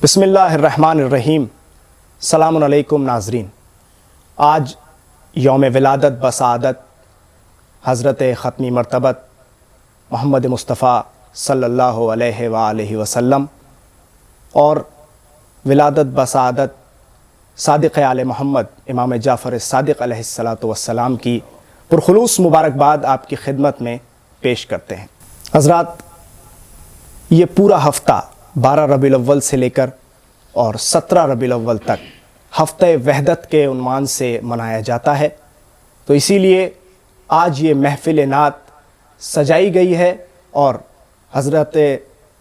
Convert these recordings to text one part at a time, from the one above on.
بسم اللہ الرحمن الرحیم۔ السلام علیکم ناظرین، آج یوم ولادت بسعادت حضرت ختمی مرتبت محمد مصطفیٰ صلی اللہ علیہ وآلہ وسلم اور ولادت بسعادت صادق آل محمد امام جعفر صادق علیہ الصلاۃ والسلام کی پرخلوص مبارکباد آپ کی خدمت میں پیش کرتے ہیں۔ حضرات، یہ پورا ہفتہ 12 ربیع الاول سے لے کر اور 17 ربیع الاول تک ہفتہ وحدت کے عنوان سے منایا جاتا ہے، تو اسی لیے آج یہ محفل نعت سجائی گئی ہے اور حضرت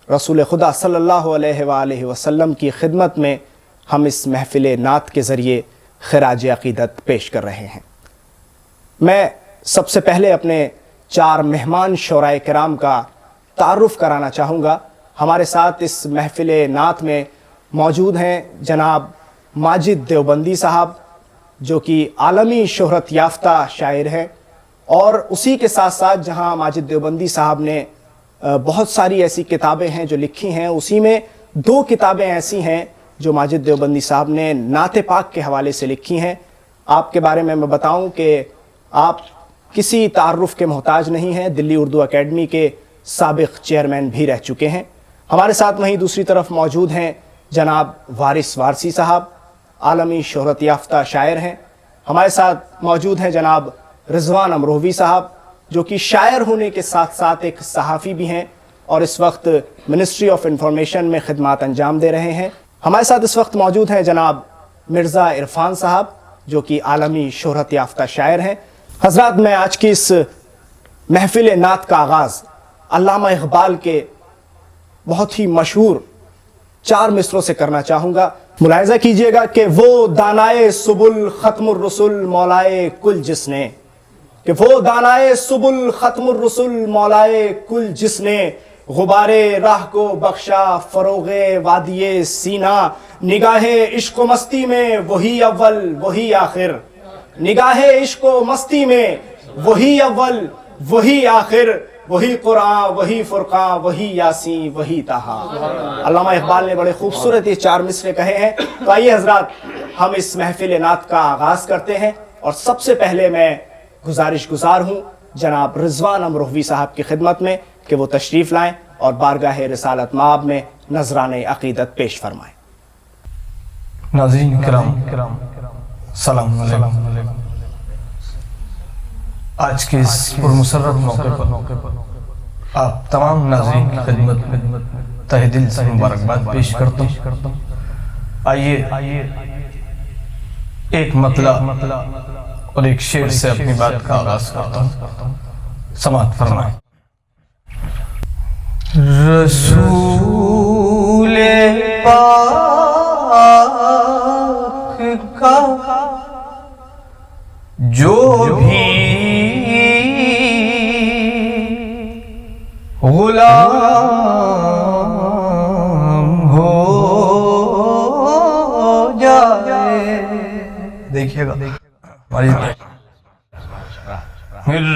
رسول خدا صلی اللہ علیہ وآلہ وسلم کی خدمت میں ہم اس محفل نعت کے ذریعے خراج عقیدت پیش کر رہے ہیں۔ میں سب سے پہلے اپنے 4 مہمان شعراء کرام کا تعارف کرانا چاہوں گا۔ ہمارے ساتھ اس محفل نعت میں موجود ہیں جناب ماجد دیوبندی صاحب، جو کہ عالمی شہرت یافتہ شاعر ہیں، اور اسی کے ساتھ ساتھ جہاں ماجد دیوبندی صاحب نے بہت ساری ایسی کتابیں ہیں جو لکھی ہیں، اسی میں 2 کتابیں ایسی ہیں جو ماجد دیوبندی صاحب نے نعت پاک کے حوالے سے لکھی ہیں۔ آپ کے بارے میں بتاؤں کہ آپ کسی تعارف کے محتاج نہیں ہیں، دلی اردو اکیڈمی کے سابق چیئرمین بھی رہ چکے ہیں۔ ہمارے ساتھ وہیں دوسری طرف موجود ہیں جناب وارث وارثی صاحب، عالمی شہرت یافتہ شاعر ہیں۔ ہمارے ساتھ موجود ہیں جناب رضوان امروہوی صاحب، جو کہ شاعر ہونے کے ساتھ ساتھ ایک صحافی بھی ہیں اور اس وقت منسٹری آف انفارمیشن میں خدمات انجام دے رہے ہیں۔ ہمارے ساتھ اس وقت موجود ہیں جناب مرزا عرفان صاحب، جو کہ عالمی شہرت یافتہ شاعر ہیں۔ حضرات، میں آج کی اس محفل نعت کا آغاز علامہ اقبال کے بہت ہی مشہور 4 مصروں سے کرنا چاہوں گا۔ ملاحظہ کیجئے گا کہ وہ دانائے سبل ختم الرسل مولائے کل جس نے، کہ وہ دانائے سبل ختم الرسل مولائے کل جس نے، غبار راہ کو بخشا فروغ وادی سینا، نگاہ عشق و مستی میں وہی اول وہی آخر، نگاہ عشق و مستی میں وہی اول وہی آخر، وہی قرآن وہی فرقان وہی یاسین وہی طہا۔ علامہ اقبال نے بڑے خوبصورت یہ 4 مصرے کہے ہیں۔ تو آئیے حضرات، ہم اس محفل نعت کا آغاز کرتے ہیں، اور سب سے پہلے میں گزارش گزار ہوں جناب رضوان امروہوی صاحب کی خدمت میں کہ وہ تشریف لائیں اور بارگاہ رسالت مآب میں نذران عقیدت پیش فرمائیں۔ ناظرین کرام، سلام علیکم۔ آج کے اس پرمسرت موقع پر آپ تمام ناظرین کی خدمت میں تہ دل سے مبارکباد پیش کرتا ہوں۔ آئیے ایک مطلع اور ایک شعر سے اپنی بات کا آغاز کرتا ہوں، سماعت فرمائیں۔ رسول پاک کا جو بھی غلام ہو جائے، دیکھیے گا ہماری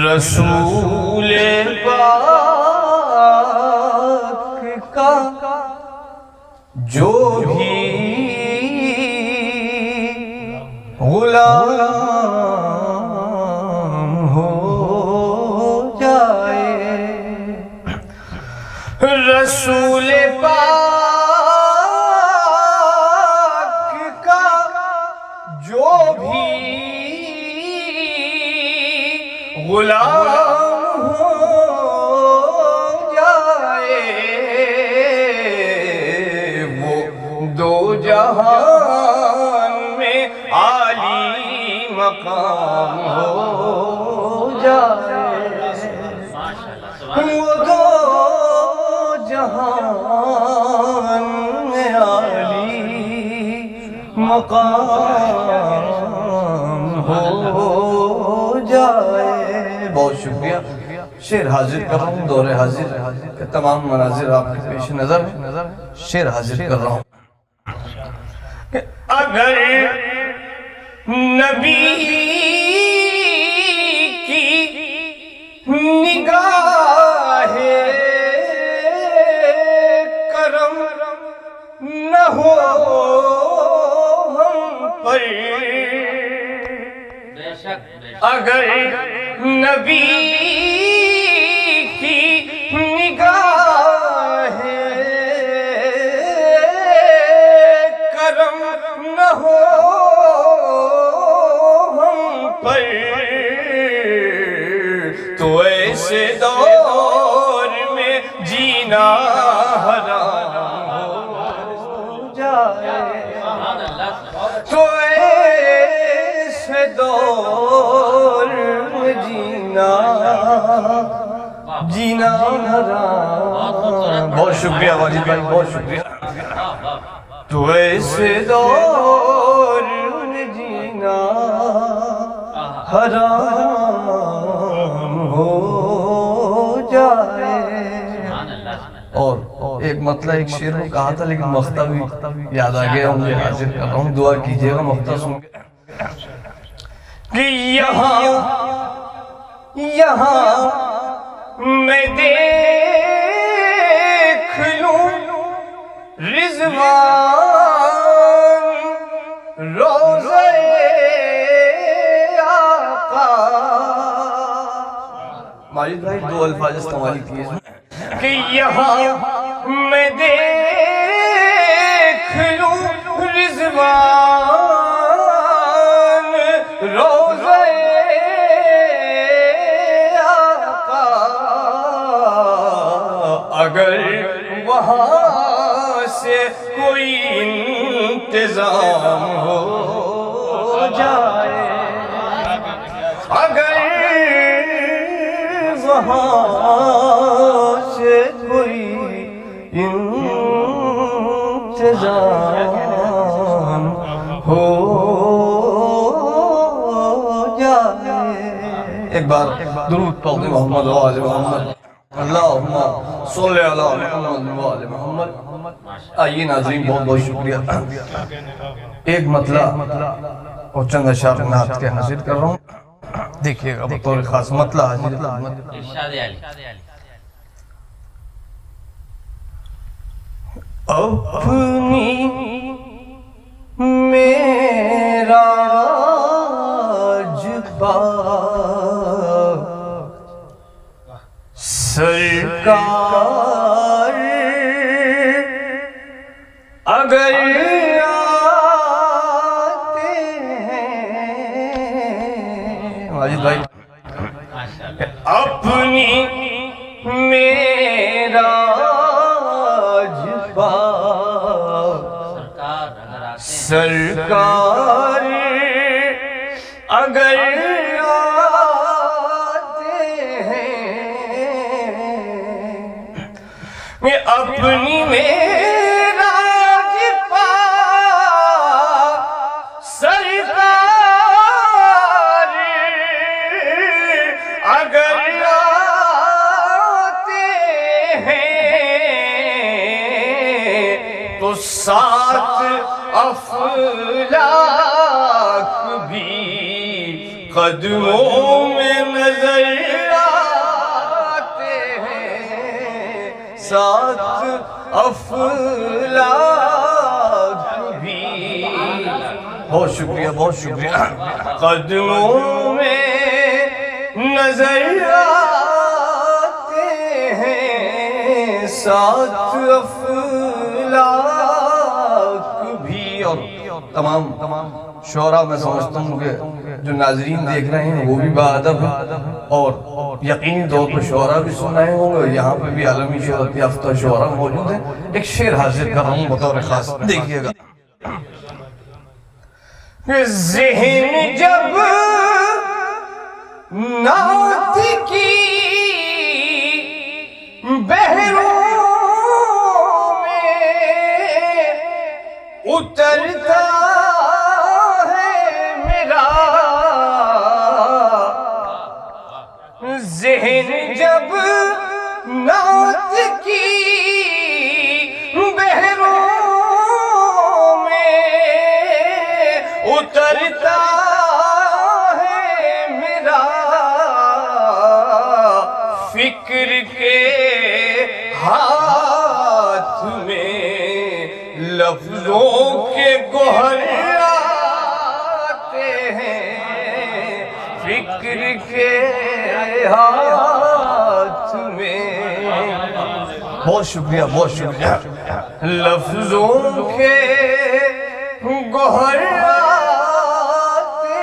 رسول پاک کا جو بھی غلام ہو جائے، رسول پاک کا جو بھی غلام ہو جائے، وہ 2 جہان میں عالی مقام ہو جائے، وہ 2 جہان میں عالی مقام ہو جائے۔ بہت شکریہ۔ شعر حاضر کر رہا ہوں، دور حاضر کے تمام مناظر آپ کے پیش نظر شعر حاضر کر رہا ہوں۔ اگر نبی کی نگاہ کرم نہ ہو ہم پر اگر نبی کی نگاہ کرم نہ ہو ہم پر تو ایسے دور میں جینا حرام ہو جائے تو ایسے دور میں جینا حرام. بہت شکریہ واجد بھائی، بہت شکریہ. تو ایسے دور میں جینا حرام ہو جائے. اور ایک مطلع ایک شعر میں کہا تھا لیکن مقطع بھی یاد آ گیا، مجھے حاضر کر رہا ہوں، دعا کیجئے گا مقطع سن کے. کہ یہاں میں دیکھ لوں رضوان روضہ آقا. ماجد بھائی دو الفاظ استعمال کیے کہ یہاں میں دیکھ لوں رضوان روضہ آقا. اگر وہاں سے کوئی انتظام ہو جائے، اگر وہاں سے کوئی انتظام ہو جائے. ایک بار درود پڑھ دیں محمد و آل محمد. اللہم صلی علی محمد و آل محمد. آئیے ناظرین، بہت بہت شکریہ. ایک مطلع اور چند اشعار نعت کے حاضر کر رہا ہوں، دیکھیے گا بطور خاص مطلع حاضر خدمت. اپنی معراج سرکار اگر آتے ہیں، ماجد بھائی اپنی معراج سرکار اگر آتے ہیں، میں اپنی معراج پا سرکار اگر آتے ہیں تو ساتھ افلاک بھی قدموں میں نظر آتے ہیں، ساتھ افلاک بھی. بہت شکریہ، بہت شکریہ. قدموں میں نظر آتے ہیں، ساتھ افلاک بھی. اور تمام شعراء میں سمجھتا ہوں کہ جو ناظرین دیکھ رہے ہیں وہ بھی باادب ہیں، اور یقینی طور پر شعراء بھی سنائے ہوں گے. یہاں پہ بھی عالمی شہرت یافتہ شعراء موجود ہیں. ایک شعر حاضر کر رہا ہوں بطور خاص، دیکھیے گا. ذہن جب نعت کی بحروں میں اترتا ہے میرا، ذہن جب نعت کی بحروں میں اترتا ہے میرا، فکر کے ہاتھ میں لفظوں کے گوہر آتے ہیں فکر کے ہاتھ میں. بہت شکریہ بہت شکریہ. لفظوں کے گوہر آتے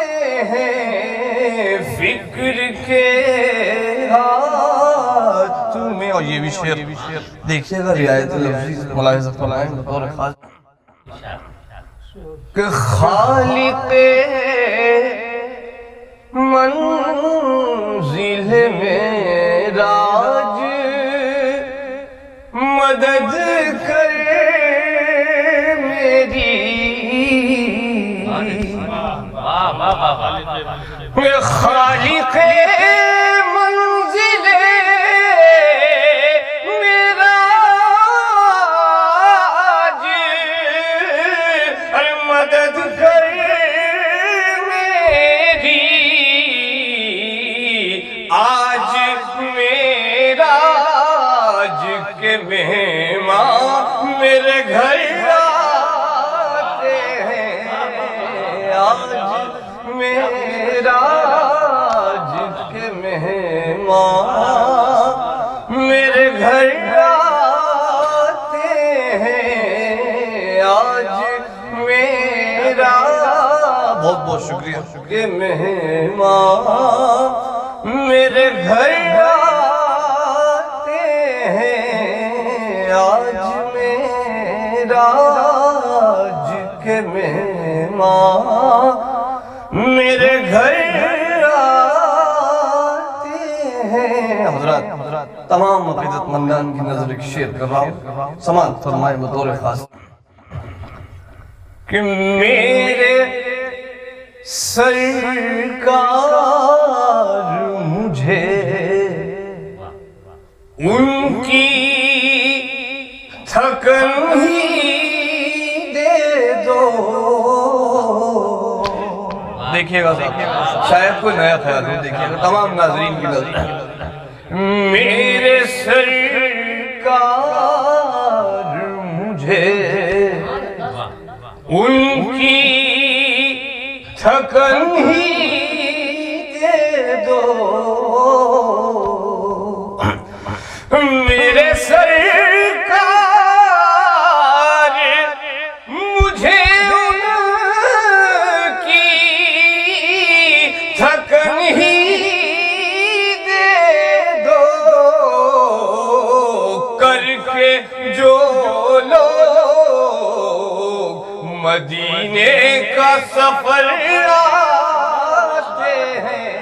ہیں فکر کے ہاتھ میں. اور یہ بھی شعر دیکھیے گا رعایت لفظی ملاحظہ فرمائیں بطور خاص کہ خالق منزل معراج مدد کر میری. خالق منزل معراج مدد کر میری. آج معراج کے مہمان میرے گھر آتے ہیں. آج معراج کے مہمان میرے گھر آتے ہیں. آج میرا بہت بہت شکریہ کہ مہمان میرے گھر آتے ہیں. آج معراج کے مہمان میرے گھر آتے ہیں. حضرات تمام عقیدت مندان کی نظر ایک شعر کر رہا ہوں سماعت فرمائے بطور خاص کہ میرے سرکار مجھے ان کی تھکن ہی دے دو. دیکھیے گا شاید کوئی نیا خیال ہو. دیکھیے گا تمام ناظرین کی نظر. میرے سرکار مجھے ان کی تھکن ہی دے دو. میرے سرکار مجھے ان کی تھکن ہی دے دو. کر کے جو لوگ مدینے کا سفر آتے ہیں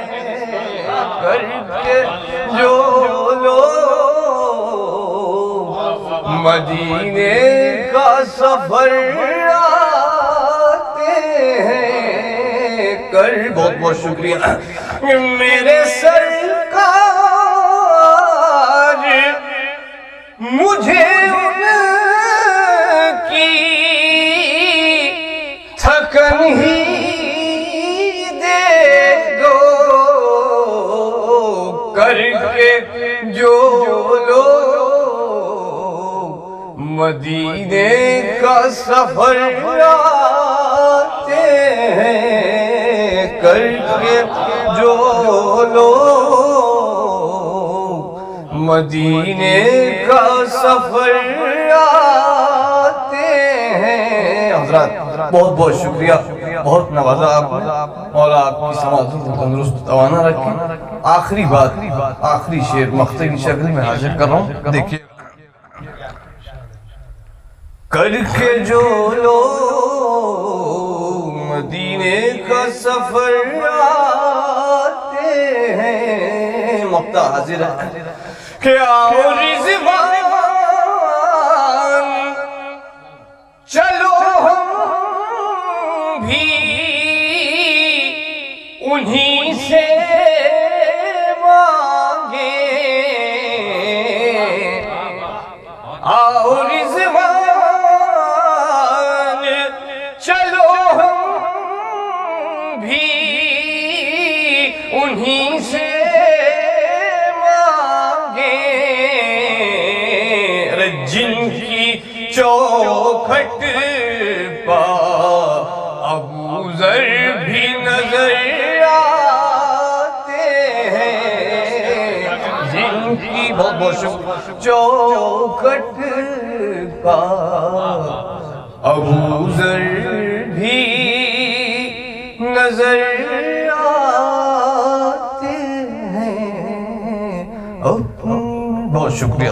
کر کے جو لوگ مدینے کا سفر آتے ہیں کر. بہت بہت شکریہ. میرے سرکار مجھے ان کی تھکن ہی دے دو. کر کے جو لوگ مدینے کا سفر آتے ہیں کر کے جو لوگ مدینے کا سفر آتے ہیں. حضرات بہت بہت شکریہ بہت نوازا آپ نے. مولا آپ کی سماعتوں کو تندرست توانا رکھیں. آخری بات آخری شعر مقطع کی شکل میں حاضر کر رہا ہوں. دیکھیے کر کے جو لوگ مدینے کا سفر آتے ہیں. مقطع حاضر ہے کہ آؤ رضوان چلو ہم بھی انہی سے مانگے. آؤ رضوان چلو ہم بھی انہی سے جن کی چوکھٹ پا ابو ذر بھی نظر آتے ہیں، جن کی بہت چوکھٹ کا ابو ذر بھی نظر آتے ہیں۔ بہت شکریہ۔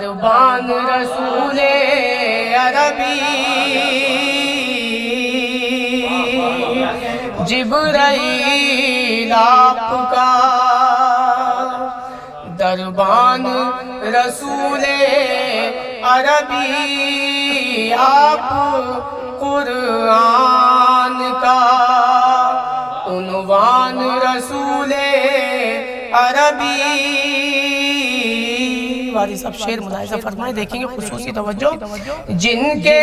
دربان رسول عربی جبرائیل آپ کا، دربان رسول عربی آپ قرآن کا، عنوان رسول عربی۔ واری صاحب شعر ملاحظہ فرمائے، دیکھیں گے خصوصی توجہ، جن کے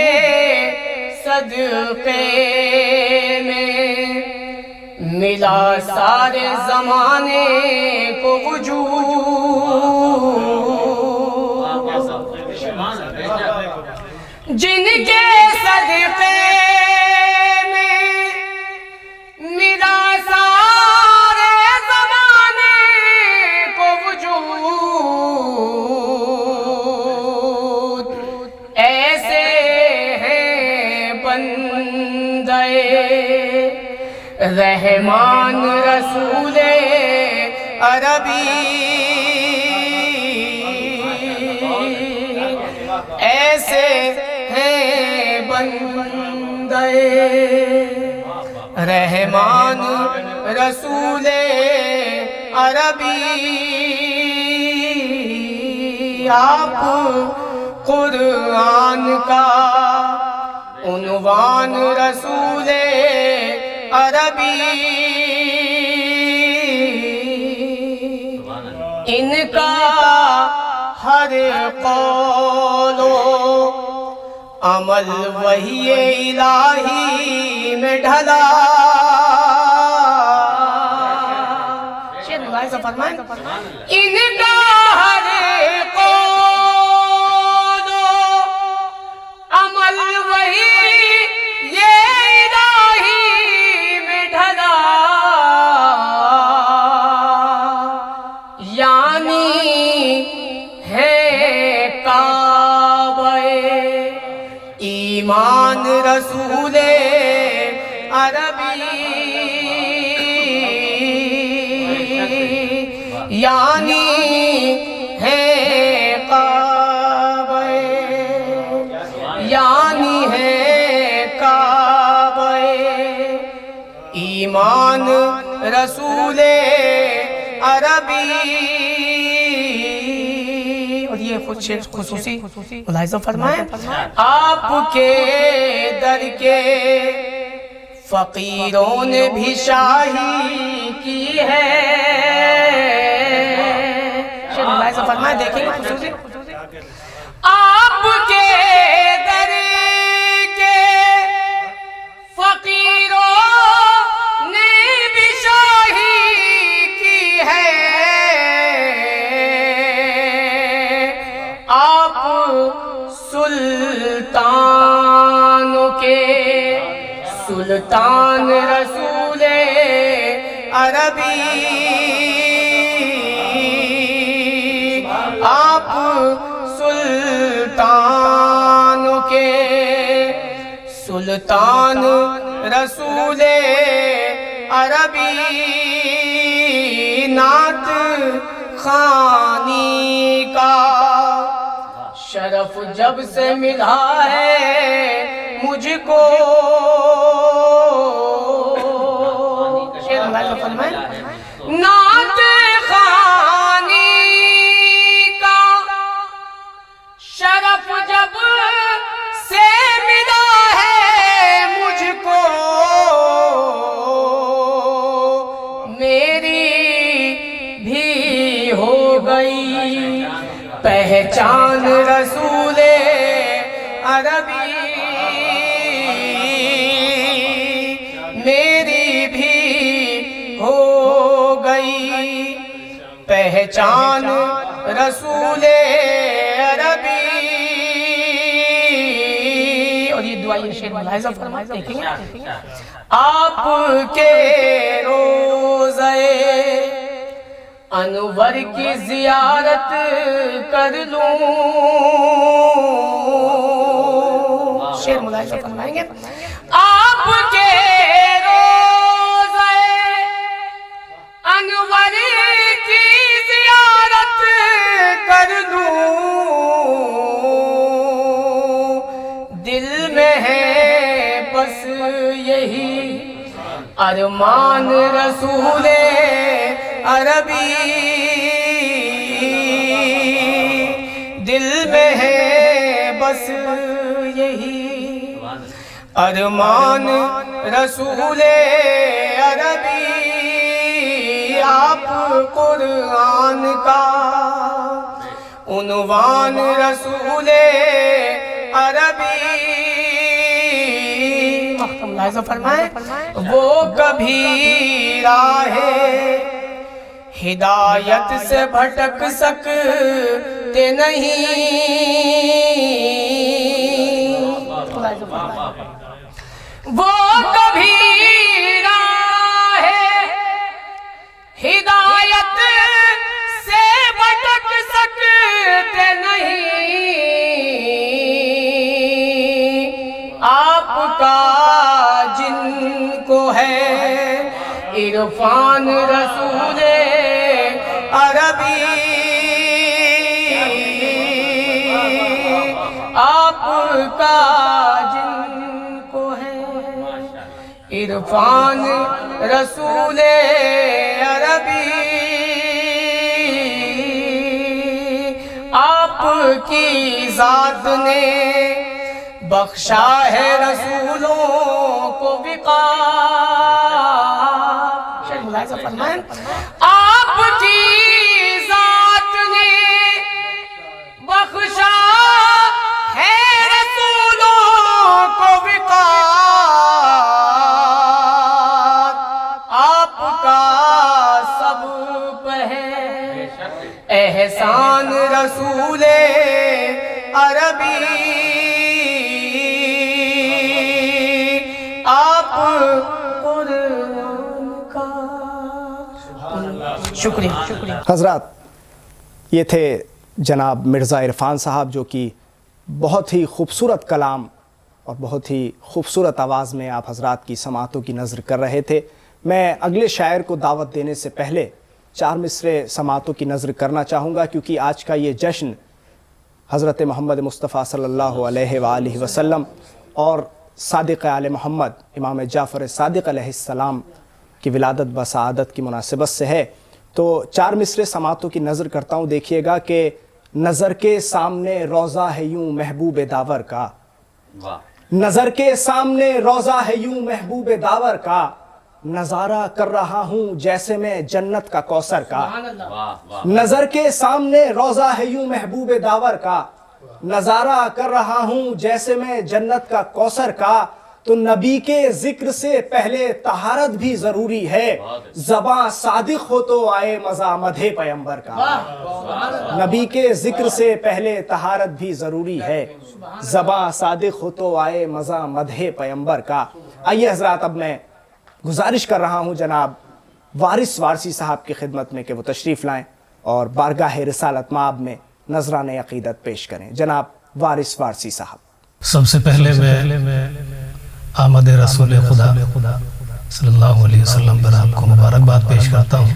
صدقے میں ملا سارے زمانے کو وجود، جن کے صدقے میں ملا سارے زمانے کو وجود، ایسے ہیں بندے رحمان رسول عربی، ایسے ہیں بندے رحمان رسول عربی، آپ قرآن کا، عنوان رسول عربی۔ ان کا ہر قول و عمل وحی الہی میں ڈھلا، شعر ملاحظہ فرمائیں، ان کا ہر قول و عمل وحی الہی میں ڈھلا، یعنی ہے کعبہ ایمان رسول عربی، یعنی ہے کعبہ، یعنی ہے کعبہ ایمان رسول عربی۔ اور یہ خود شعر خصوصی ملاحظہ فرمائیں، آپ کے در کے فقیروں نے بھی شاہی کی ہے، شعر ملاحظہ فرمائیں، دیکھیں گے خصوصی، آپ کے در کے فقیروں نے بھی شاہی کی ہے، آپ سلطانوں کے سلطان رسول عربی، آپ سلطانوں کے سلطان رسول عربی، نعت خوانی کا شرف جب سے ملا ہے مجھ کو، شعر ملاحظہ فرمائیں، نعت خوانی کا شرف جب سے ملا ہے مجھ کو، میری بھی ہو گئی پہچان رسول عربی، میری بھی ہو گئی پہچان رسول عربی۔ اور یہ دعا یہ شعر ملاحظہ فرمائیں، دیکھیں گے، آپ کے روضہ انور کی زیارت کر لوں، شعر ملاحظہ فرمائیں گے، آپ کے روضہ انور کی زیارت کر لوں، یہی ارمان رسول عربی دل میں ہے بس یہی ارمان رسول عربی آپ قرآن کا عنوان رسول عربی ملاحظہ فرمائیں وہ کبھی راہ ہدایت سے بھٹک سکتے نہیں وہ کبھی راہ ہدایت سے بھٹک سکتے نہیں آپ کا جن کو ہے عرفان رسول عربی آپ کا جن کو ہے عرفان رسول عربی آپ کی ذات نے بخشا ہے رسولوں کو وقار شیخ ملاحظہ فرمائیں آپ کی ذات نے بخشا ہے رسولوں کو وقار آپ کا سب پہ ہے احسان رسول عربی آپ قرآن کا شکریہ حضرات یہ تھے جناب مرزا عرفان صاحب جو کہ بہت ہی خوبصورت کلام اور بہت ہی خوبصورت آواز میں آپ حضرات کی سماعتوں کی نظر کر رہے تھے. میں اگلے شاعر کو دعوت دینے سے پہلے 4 مصرے سماعتوں کی نظر کرنا چاہوں گا کیونکہ آج کا یہ جشن حضرت محمد مصطفیٰ صلی اللہ علیہ وآلہ وسلم اور صادق آل محمد امام جعفر صادق علیہ السلام کی ولادت بسعادت کی مناسبت سے ہے. تو 4 مصرے سماعتوں کی نظر کرتا ہوں. دیکھیے گا کہ نظر کے سامنے روضہ ہے یوں محبوب داور کا نظر کے سامنے روضہ ہے یوں محبوب داور کا نظارہ کر رہا ہوں جیسے میں جنت کا کوثر کا نظر کے سامنے روضہ ہے یوں محبوب داور کا نظارہ کر رہا ہوں جیسے میں جنت کا کوثر کا تو نبی کے ذکر سے پہلے طہارت بھی ضروری ہے زباں صادق ہو تو آئے مزہ مدح پیمبر کا نبی کے ذکر سے پہلے طہارت بھی ضروری ہے زباں صادق ہو تو آئے مزہ مدح پیمبر کا. آئیے حضرات اب میں گزارش کر رہا ہوں جناب وارث وارثی صاحب کی خدمت میں کہ وہ تشریف لائیں اور بارگاہ رسالت مآب میں نذران عقیدت پیش کریں. جناب وارث وارثی صاحب. سب سے پہلے میں آمد رسول خدا صلی اللہ علیہ وسلم پر آپ کو مبارکباد پیش کرتا ہوں.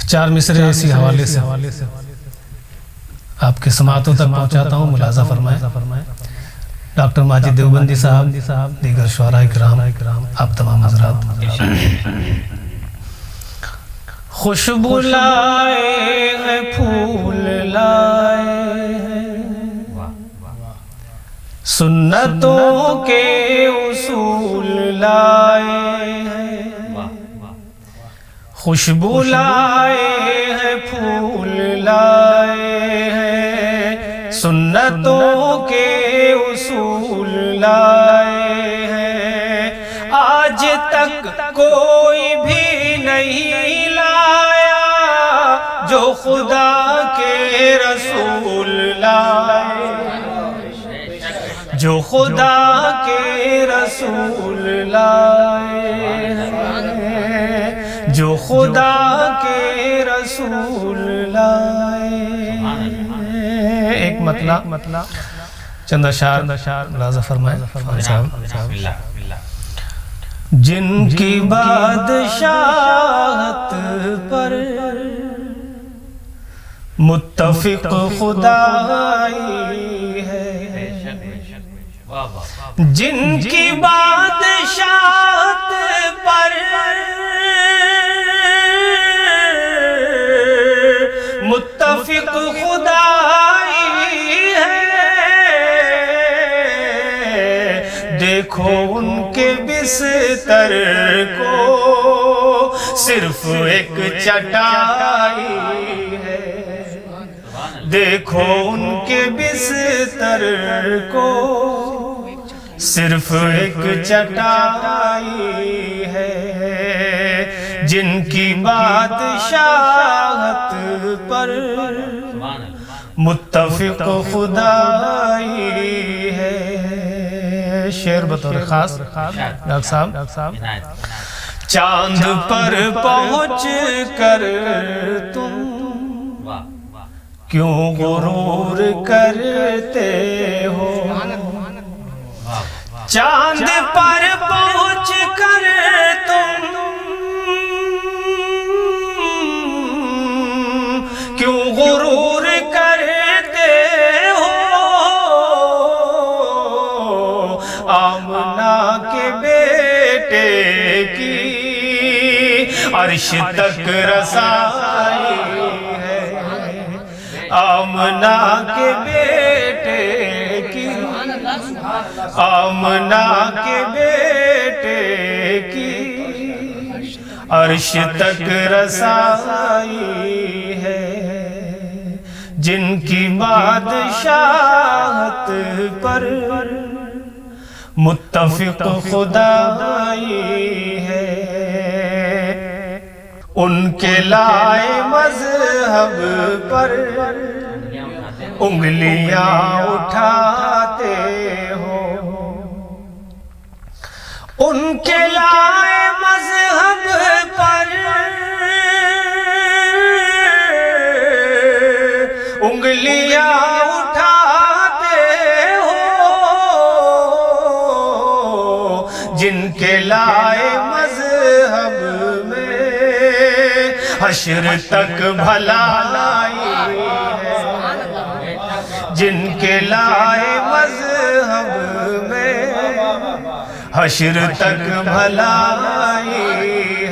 4 مصرے اسی حوالے سے آپ کے سماعتوں تک پہنچاتا ہوں. ملاحظہ فرمائیں. ڈاکٹر ماجد دیوبندی صاحب دیگر شعراء کرام آپ تمام حضرات. خوشبو لائے ہیں پھول لائے ہیں سنتوں کے اصول لائے ہیں خوشبو لائے ہیں پھول لائے ہیں سنتوں کے اصول لائے ہیں آج تک کوئی بھی نہیں لایا جو خدا کے رسول لائے جو خدا کے رسول لائے ہیں جو خدا کے رسول لائے ہیں. ایک مطلع چند اشعار ملاحظہ فرمائیں. جن کی بادشاہت پر متفق خدائی ہے جن کی بادشاہت پر متفق خدائی ہے، دیکھو ان کے بستر کو صرف ایک چٹائی ہے، دیکھو ان کے بستر کو صرف ایک چٹائی ہے، جن کی بادشاہت پر متفق خدائی ہے۔ شعر بطور خاص ڈاکٹر صاحب، چاند پر پہنچ کر تم کیوں غرور کرتے ہو، چاند پر پہنچ کر تم کیوں غرور کرتے ہو، آمنہ کے بیٹے کی عرش تک رسائی ہے، آمنہ کے بیٹے کی، آمنہ کے بیٹے کی عرش تک رسائی ہے، جن کی بادشاہت پر متفق خدائی ہے، ان کے لائے مذہب پر انگلیاں اٹھاتے ہو، ان کے لائے مذہب پر انگلیاں اٹھاتے ہو، جن کے لائے مذہب میں حشر تک بھلائی ہے، جن کے لائے مذہب میں حشر تک بھلائی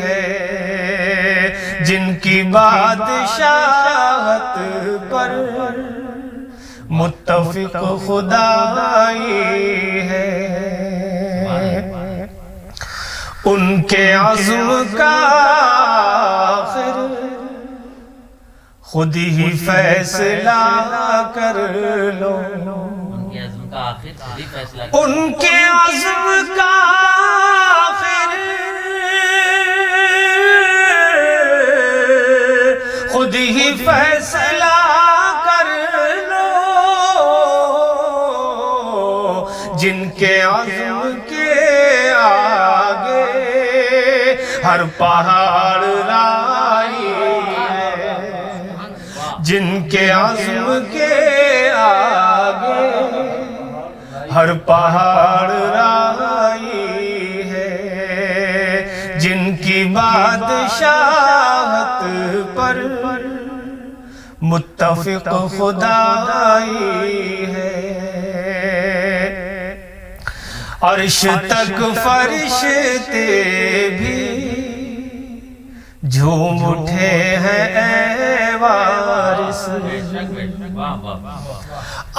ہے، جن کی بادشاہت پر متفق خدائی ہے، ان کے عزم کا آخر خود ہی فیصلہ کر لو، ان کے عزم کا آخر خود ہی فیصلہ کر لو، جن کے عزم کے آگے ہر پہاڑ رائی ہے، جن کے عزم کے آگے ہر پہاڑ رائی ہے، جن کی بادشاہت پر متفق خدائی ہے، عرش تک فرشتے بھی جھوم اٹھے ہیں اے وارث،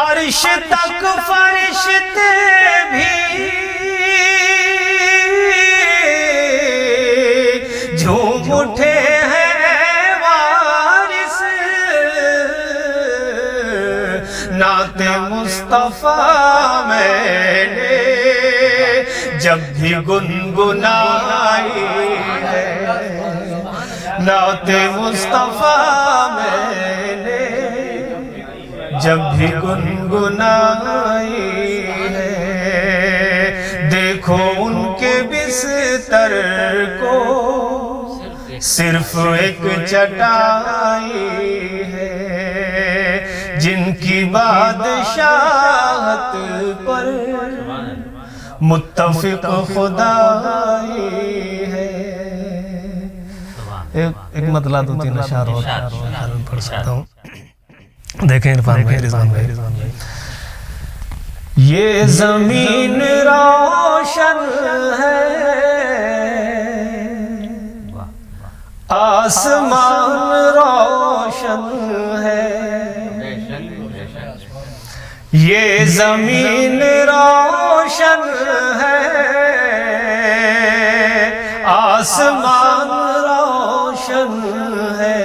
عرش تک فرشتے بھی جھوم اٹھے ہیں وارث، نعت مصطفیٰ میں نے جب بھی گنگنائی ہے، نعت مصطفیٰ میں نے جب بھی گنگنائی ہے، دیکھو ان کے بستر کو صرف ایک چٹائی ہے، جن کی بادشاہت پر متفق خدائی ہے۔ ایک مطلع دو تین اشعار اور پڑھ سکتا ہوں، دیکھیں عرفان بھائی، رضوان بھائی۔ یہ زمین روشن ہے، آسمان روشن ہے، یہ زمین روشن ہے، آسمان روشن ہے،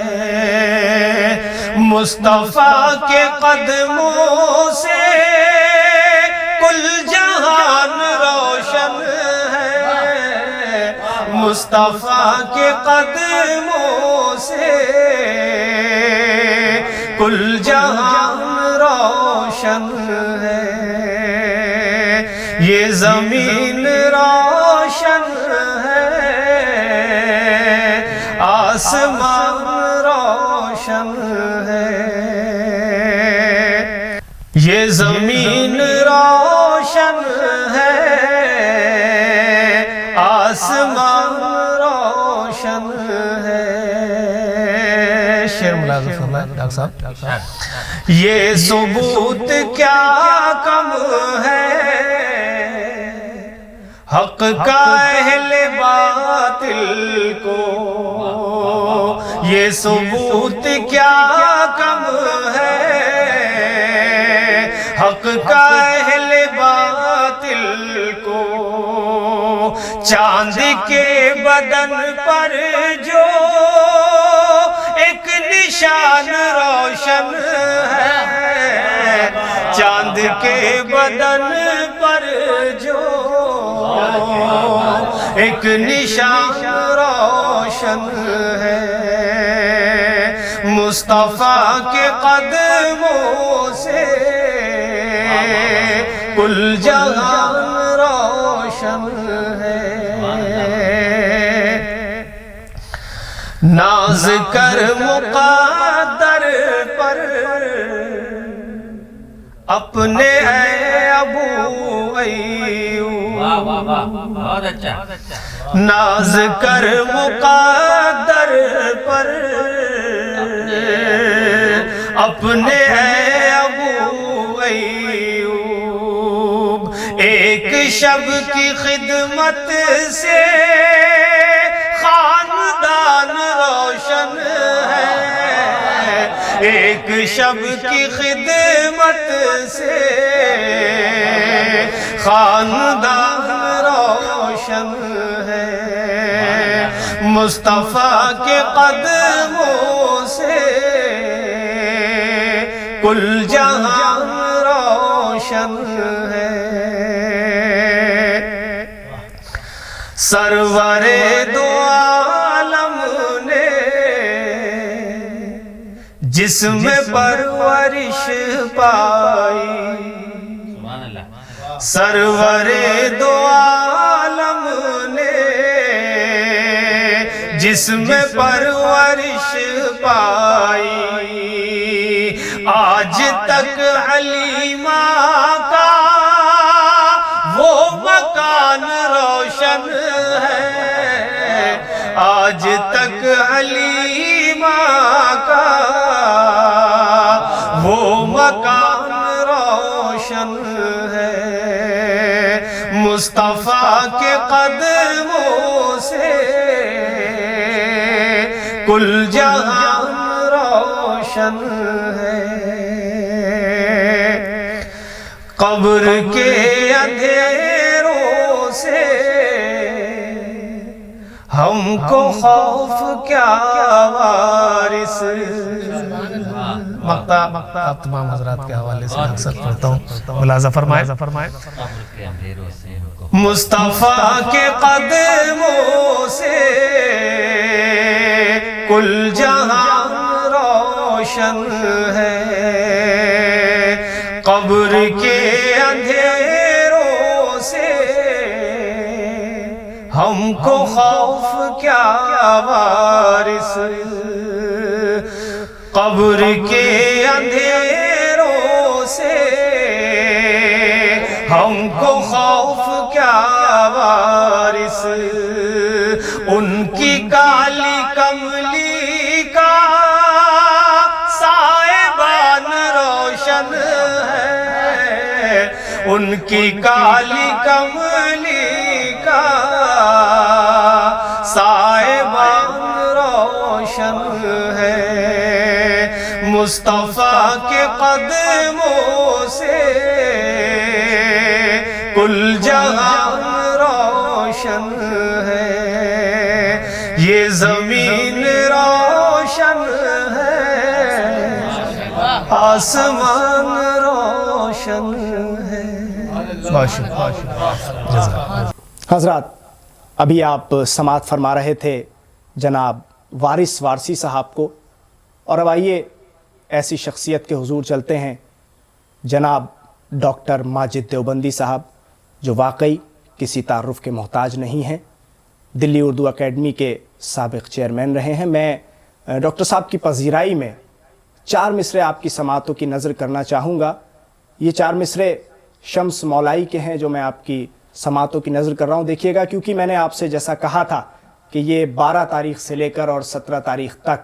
مصطفیٰ کے قدموں سے کل جہان روشن ہے، مصطفیٰ کے قدموں سے کل جہان روشن ہے، یہ زمین روشن ہے، آسمان روشن ہے، یہ زمین روشن ہے، آسمان روشن ہے۔ شعر ملاحظہ فرمائیں ڈاکٹر صاحب۔ یہ ثبوت کیا کم ہے، حق کا اہل باطل کو، یہ ثبوت کیا کم ہے، حق کا اہل باطل کو، چاند کے بدن پر جو ایک نشان روشن ہے، چاند کے بدن پر جو ایک نشان روشن ہے، مصطفیٰ کے قدموں سے کل جہان روشن ہے، ناز کر مقدر پر اپنے اے ابو ایوب، ناز کر مقدر پر اپنے اے ابو ایوب، ایک شب کی خدمت سے خاندان روشن ہے، ایک شب کی خدمت سے خاندان روشن ہے، مصطفیٰ کے قدموں سے کل جہان روشن ہے، سرور دو عالم نے جس میں پرورش پائی، سرور دو عالم نے جس میں پرورش پائی، آج تک حلیمہ کا وہ مکان روشن ہے، آج تک حلیمہ کا وہ مکان روشن ہے، مصطفیٰ کے قدموں سے کل جہان روشن ہے، قبر کے اندھیروں سے ہم کو خوف کیا وارث، مقطع آپ تمام حضرات کے حوالے سے اکثر پڑھتا ہوں، ملاحظہ فرمائیں۔ مصطفیٰ کے قدموں سے کل جہان روشن ہے، قبر کے اندھیروں سے ہم کو خوف کیا وارث، قبر کے اندھیروں سے ہم کو خوف کیا وارث، ان کی کالی کملی کا سائبان روشن ہے، ان کی کالی کملی کا سائبان روشن ہے، مصطفیٰ کے قدموں سے کل جہان روشن ہے، یہ زمین روشن ہے، آسمان روشن ہے۔ حضرات، ابھی آپ سماعت فرما رہے تھے جناب وارث وارثی صاحب کو، اور اب آئیے ایسی شخصیت کے حضور چلتے ہیں، جناب ڈاکٹر ماجد دیوبندی صاحب، جو واقعی کسی تعارف کے محتاج نہیں ہیں، دلی اردو اکیڈمی کے سابق چیئرمین رہے ہیں۔ میں ڈاکٹر صاحب کی پذیرائی میں 4 مصرے آپ کی سماعتوں کی نظر کرنا چاہوں گا۔ یہ 4 مصرے شمس مولائی کے ہیں جو میں آپ کی سماعتوں کی نظر کر رہا ہوں۔ دیکھیے گا، کیونکہ میں نے آپ سے جیسا کہا تھا کہ یہ 12 تاریخ سے لے کر اور 17 تاریخ تک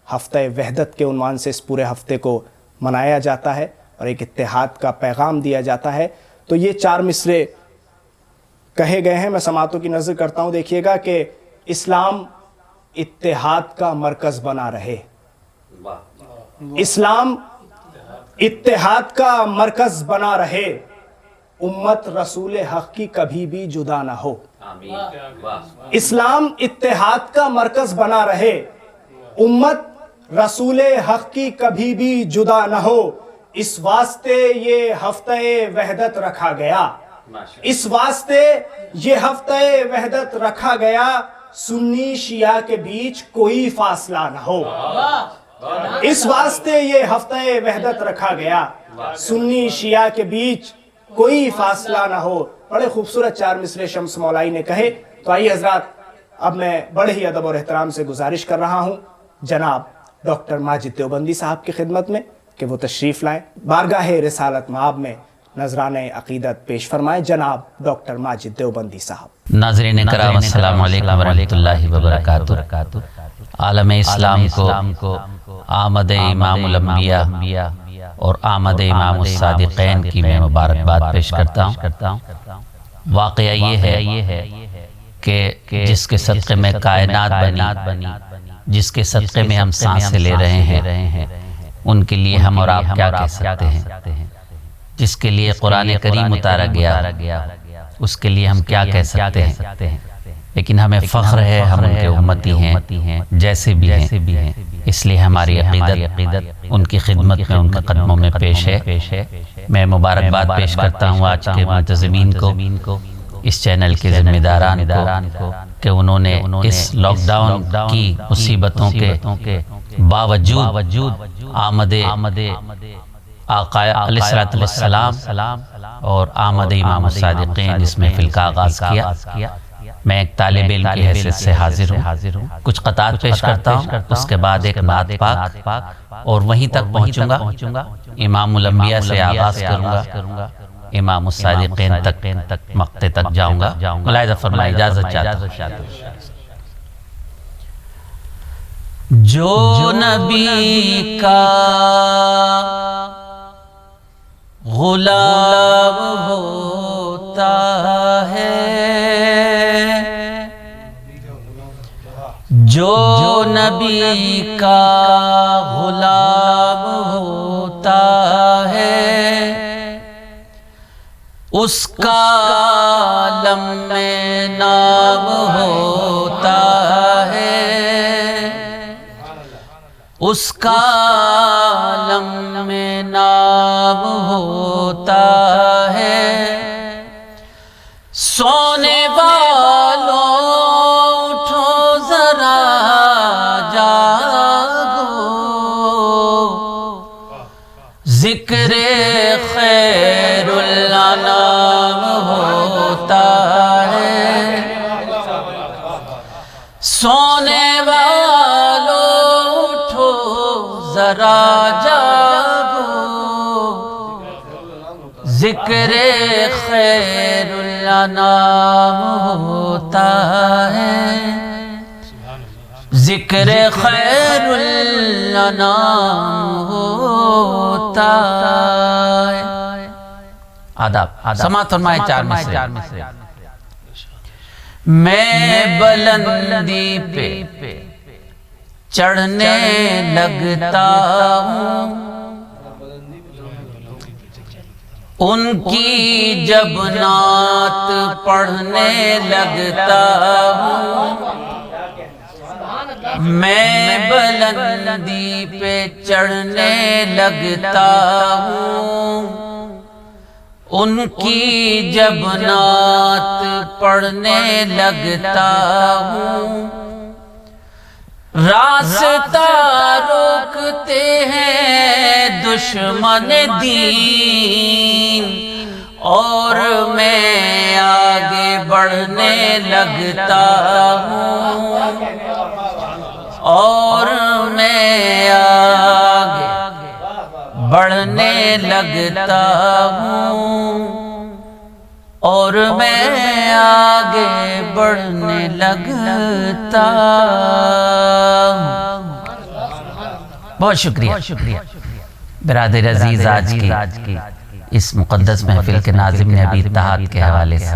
ہفتہ وحدت کے عنوان سے اس پورے ہفتے کو منایا جاتا ہے اور ایک اتحاد کا پیغام دیا جاتا ہے، تو یہ 4 مصرے کہے گئے ہیں۔ میں سماعتوں کی نظر کرتا ہوں۔ دیکھیے گا کہ اسلام اتحاد کا مرکز بنا رہے، اسلام اتحاد کا مرکز بنا رہے، امت رسول حق کی کبھی بھی جدا نہ ہو۔ اسلام اتحاد کا مرکز بنا رہے، امت رسول حق کی کبھی بھی جدا نہ ہو، اس واسطے یہ ہفتہ وحدت رکھا گیا، اس واسطے یہ ہفتہ وحدت رکھا گیا، سنی شیعہ کے بیچ کوئی فاصلہ نہ ہو۔ اس واسطے یہ ہفتہ وحدت رکھا گیا، سنی شیعہ کے بیچ کوئی فاصلہ نہ ہو۔ بڑے خوبصورت 4 مصرے شمس مولائی نے کہے۔ تو آئیے حضرات، اب میں بڑے ہی ادب اور احترام سے گزارش کر رہا ہوں جناب ڈاکٹر ماجد دیوبندی صاحب کی خدمت میں کہ وہ تشریف لائیں، بارگاہ رسالت مآب میں نذرانہ عقیدت پیش فرمائیں۔ جناب ڈاکٹر ماجد دیوبندی صاحب۔ ناظرین کرام، السلام علیکم ورحمۃ اللہ وبرکاتہ۔ عالم اسلام کو آمد امام الانبیاء اور آمد امام الصادقین کی میں مبارکباد پیش کرتا ہوں۔ واقعہ یہ ہے کہ جس کے صدقے میں کائنات بنی، جس کے صدقے میں ہم سانسیں لے رہے ہیں، ان کے لیے ہم اور آپ کیا کہہ سکتے ہیں؟ جس کے لیے قرآن کریم اتارا گیا، اس کے لیے ہم کیا کہہ سکتے ہیں؟ لیکن ہمیں فخر ہے، ہم ان کے امتی ہیں، جیسے بھی ہیں، اس لیے ہماری عقیدت ان کی خدمت میں، ان کے قدموں میں پیش ہے۔ میں مبارکباد پیش کرتا ہوں آج کے منتظمین کو، اس چینل کے ذمہ داران کو، کہ انہوں نے اس لاک ڈاؤن کی مصیبتوں کے باوجود آمد آقا علیہ السلام اور آمد امام الصادقین اس محفل کا آغاز کیا۔ میں ایک طالب علم کی حیثیت سے حاضر ہوں، کچھ قطعات پیش کرتا ہوں، اس کے بعد ایک نعت پاک، اور وہیں تک پہنچوں گا، امام الانبیاء سے آغاز کروں گا، امام الصادقین تک مقطع تک جاؤں گا۔ ملاحظہ فرمائے، اجازت چاہتا ہوں۔ جو نبی کا غلام ہوتا ہے، جو نبی کا غلام ہوتا ہے، اس کا عالم میں نام ہوتا ہے، اس کا عالم میں نام ہوتا ہے۔ سونے والوں اٹھو ذرا جاگو، ذکر خیر الانام ہوتا ہے۔ سونے والوں اٹھو ذرا جاگو، ذکر خیر الانام ہوتا ہے، ذکر خیر الانام ہوتا ہے۔ آداب سماعت فرمائیں 4 مصرے۔ میں بلندی پہ چڑھنے لگتا ہوں، ان کی جب نعت پڑھنے لگتا ہوں، میں بلندی پہ چڑھنے لگتا ہوں، ان کی جب نعت پڑھنے لگتا ہوں، راستہ روکتے ہیں دشمن دین، اور میں آگے بڑھنے لگتا ہوں، اور میں آگے بڑھنے لگتا ہوں، اور میں آگے بڑھنے لگتا ہوں۔ بہت شکریہ برادر عزیز، آج کی اس مقدس محفل کے ناظم نے ابھی اتحاد کے حوالے سے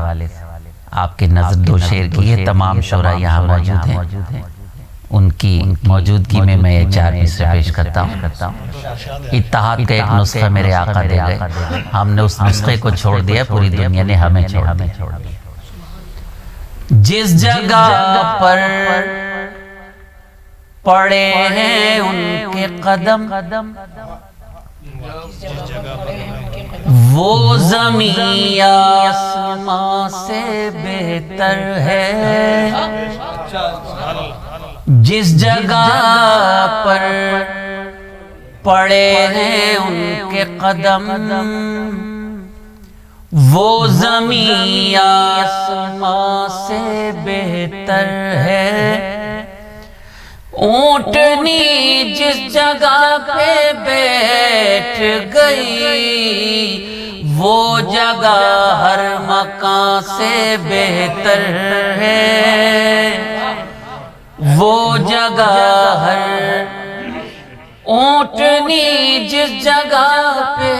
آپ کے نظر 2 شعر کی ہے۔ تمام شعراء یہاں موجود ہیں، ان کی موجودگی میں میں یہ 4 مصرے پیش کرتا ہوں۔ اتحاد کا ایک نسخہ میرے آقا دے گئے، ہم نے اس نسخے کو چھوڑ دیا، پوری دنیا نے ہمیں چھوڑ دیا۔ جس جگہ پر پڑے ہیں ان کے قدم، وہ زمین آسمان سے بہتر ہے۔ جس جگہ پر پڑے ہیں ان کے قدم، وہ زمین آسمان سے بہتر ہے۔ اونٹنی جس جگہ پہ بیٹھ گئی، وہ جگہ ہر مکان سے بہتر ہے۔ وہ جگہ ہر اونٹنی جس جگہ پہ